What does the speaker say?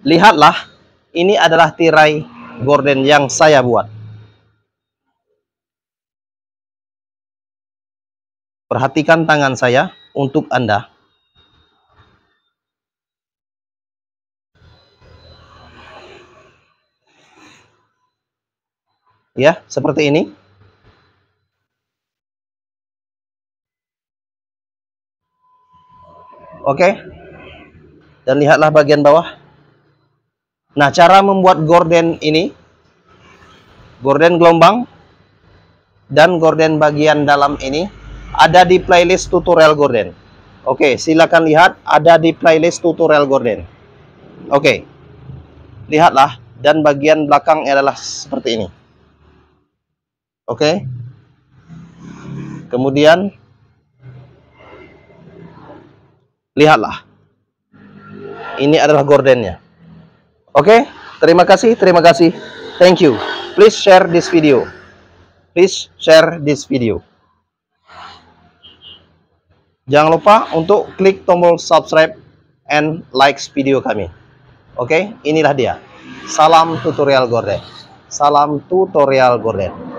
Lihatlah, ini adalah tirai gorden yang saya buat. Perhatikan tangan saya untuk Anda. Ya, seperti ini. Oke. Dan lihatlah bagian bawah. Nah, cara membuat gorden ini, gorden gelombang dan gorden bagian dalam ini ada di playlist tutorial gorden. Oke, silakan lihat, ada di playlist tutorial gorden. Oke. Lihatlah, dan bagian belakang adalah seperti ini. Oke. Kemudian lihatlah. Ini adalah gordennya. Oke, terima kasih, terima kasih. Thank you. Please share this video. Please share this video. Jangan lupa untuk klik tombol subscribe and likes video kami. Oke, inilah dia. Salam tutorial gorden. Salam tutorial gorden.